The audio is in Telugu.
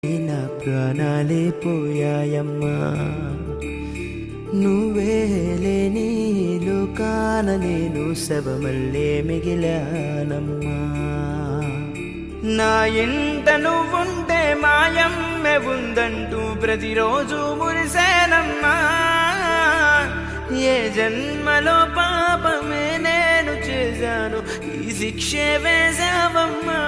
నా ప్రాణాలే పోయాయమ్మా, నువ్వే లేని లోకాన నేను శవమల్లే మిగిలానమ్మా. నా ఇంట నువ్వుంటే మాయమ్మె ఉందంటూ ప్రతిరోజు మురిసేనమ్మా. ఏ జన్మలో పాపమే నేను చేశాను, ఈ శిక్షే వేశావమ్మా.